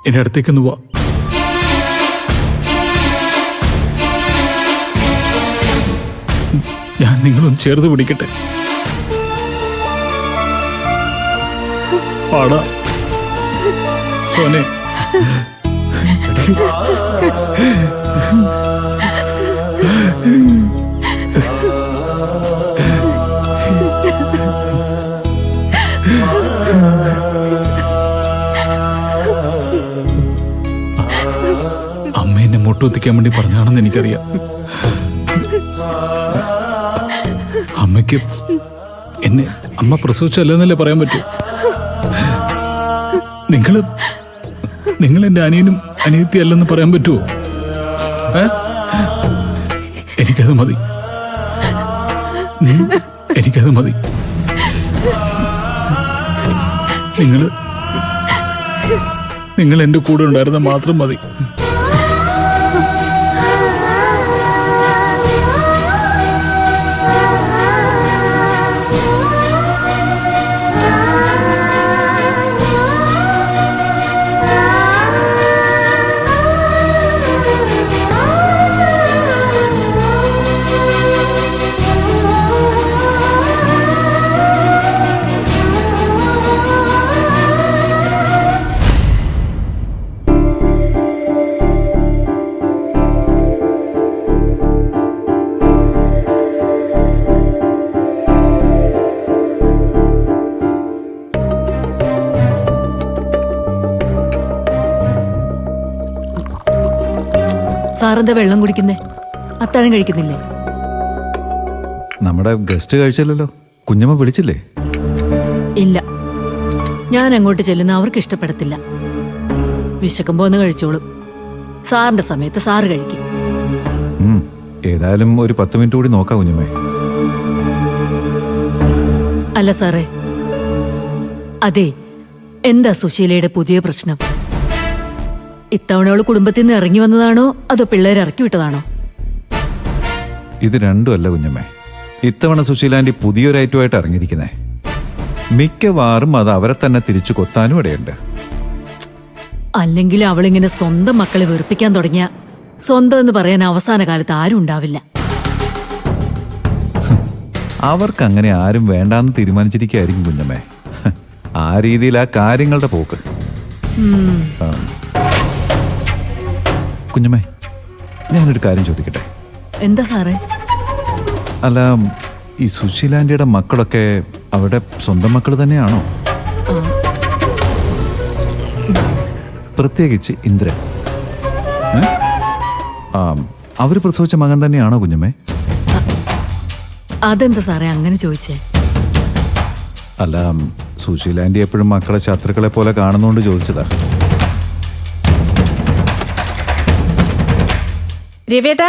എൻ്റെ അടുത്തേക്കൊന്ന് പോവാ. ഞാൻ നിങ്ങളൊന്ന് ചേർത്ത് പിടിക്കട്ടെ. പാടാ സോനെ. അമ്മ എന്നെ മുട്ടുകുത്തിക്കാൻ വേണ്ടി പറഞ്ഞാണെന്ന് എനിക്കറിയാം. അമ്മയ്ക്ക് എന്നെ അമ്മ പ്രസവിച്ചല്ലെന്നല്ലേ പറയാൻ പറ്റൂ. നിങ്ങൾ എൻ്റെ അനിയനും അനിയത്തി അല്ലെന്ന് പറയാൻ പറ്റുമോ? എനിക്കത് മതി. എനിക്കത് മതി. നിങ്ങൾ എൻ്റെ കൂടെ ഉണ്ടായിരുന്ന മാത്രം മതി. സാറെന്താ വെള്ളം കുടിക്കുന്നേ? അത്താഴം കഴിക്കുന്നില്ലേ? നമ്മുടെ ഗസ്റ്റ് കഴിച്ചില്ലല്ലോ. കുഞ്ഞമ്മ വിളിച്ചില്ലേ? ഇല്ല, ഞാൻ അങ്ങോട്ട് ചെല്ലുന്ന അവർക്ക് ഇഷ്ടപ്പെടത്തില്ല. വിശക്കുമ്പോ ഒന്ന് കഴിച്ചോളും. സാറിന്റെ സമയത്ത് സാറ് കഴിക്കും. ഏതായാലും ഒരു 10 മിനിറ്റ് കൂടി നോക്കാം കുഞ്ഞമ്മേ. അല്ല സാറേ, അതെ, എന്താ സുശീലയുടെ പുതിയ പ്രശ്നം? ഇത്തവണ അവള് കുടുംബത്തിൽ നിന്ന് ഇറങ്ങി വന്നതാണോ അതോ പിള്ളേരെ ഇറക്കി വിട്ടതാണോ? ഇത് രണ്ടും അല്ല കുഞ്ഞമ്മേ. ഇത്തവണ സുശീലാൻറ്റി പുതിയൊരു ഐറ്റമായിട്ട് ഇറങ്ങിയിരിക്കുന്നേ. മിക്കവാറും അത് അവരെ തന്നെ തിരിച്ചു കൊത്താനും ഇടയുണ്ട്. അല്ലെങ്കിൽ അവളിങ്ങനെ സ്വന്തം മക്കളെ വെറുപ്പിക്കാൻ തുടങ്ങിയ സ്വന്തം എന്ന് പറയാൻ അവസാന കാലത്ത് ആരും ഉണ്ടാവില്ല. അവർക്ക് അങ്ങനെ ആരും വേണ്ടാന്ന് തീരുമാനിച്ചിരിക്കുകയായിരിക്കും കുഞ്ഞമ്മേ. ആ രീതിയിലാ കാര്യങ്ങളുടെ പോക്ക്. കുഞ്ഞമ്മേ, ഞാനൊരു കാര്യം ചോദിക്കട്ടെ? എന്താ സാറേ? അല്ല, ഈ സുശീലാൻറ്റിയുടെ മക്കളൊക്കെ അവിടെ സ്വന്തം മക്കൾ തന്നെയാണോ? പ്രത്യേകിച്ച് ഇന്ദ്രൻ, അവര് പ്രസവിച്ച മകൻ തന്നെയാണോ കുഞ്ഞമ്മേ? അതെന്താ സാറേ അങ്ങനെ ചോദിച്ചേ? അല്ല, സുശീലാൻറ്റി എപ്പോഴും മക്കളെ ശത്രുക്കളെ പോലെ കാണുന്നോണ്ട് ചോദിച്ചതാ. രവിയേട്ടാ,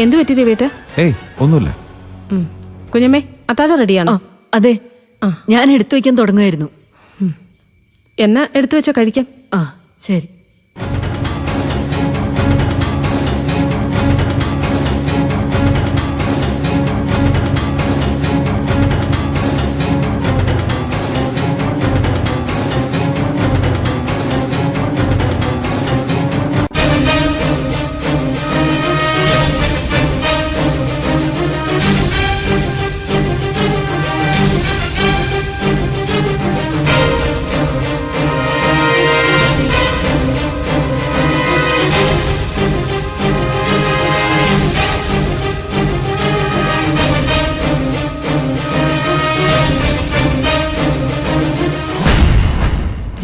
എന്ത് പറ്റി രവിയേട്ടാ? ഏയ് ഒന്നുമില്ല. കുഞ്ഞമ്മേ, അത്താഴം റെഡിയാണോ? അതെ, ഞാൻ എടുത്തു വയ്ക്കാൻ തുടങ്ങുമായിരുന്നു. എന്നാ എടുത്തു വെച്ചോ, കഴിക്കാം. ആ ശരി.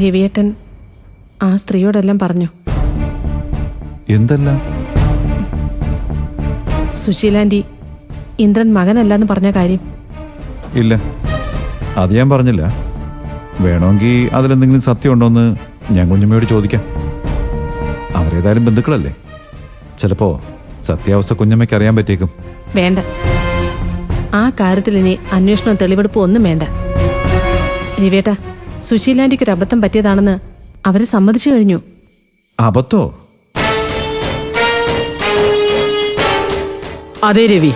രവിയേട്ടൻ ആ സ്ത്രീയോടെല്ലാം പറഞ്ഞു. എന്തെല്ലാം? സുശീലാൻറ്റി ഇന്ദ്രൻ മകനല്ലെന്ന് പറഞ്ഞ കാര്യം. ഇല്ല, അത് ഞാൻ പറഞ്ഞില്ല. വേണമെങ്കിൽ അതിലെന്തെങ്കിലും സത്യം ഉണ്ടോയെന്ന് ഞാൻ കുഞ്ഞമ്മയോട് ചോദിക്കാം. അവരേതായാലും ബന്ധുക്കളല്ലേ, ചിലപ്പോൾ സത്യാവസ്ഥ കുഞ്ഞമ്മയ്ക്ക് അറിയാൻ പറ്റിയേക്കും. വേണ്ട, ആ കാര്യത്തിൽ ഇനി അന്വേഷണം തെളിവെടുപ്പ് ഒന്നും വേണ്ട. രവിയേട്ടാ, സുശീലാൻറ്റിക്ക് ഒരു അബദ്ധം പറ്റിയതാണെന്ന് അവര് സമ്മതിച്ചു കഴിഞ്ഞു. അബദ്ധോ? അതെ രവി,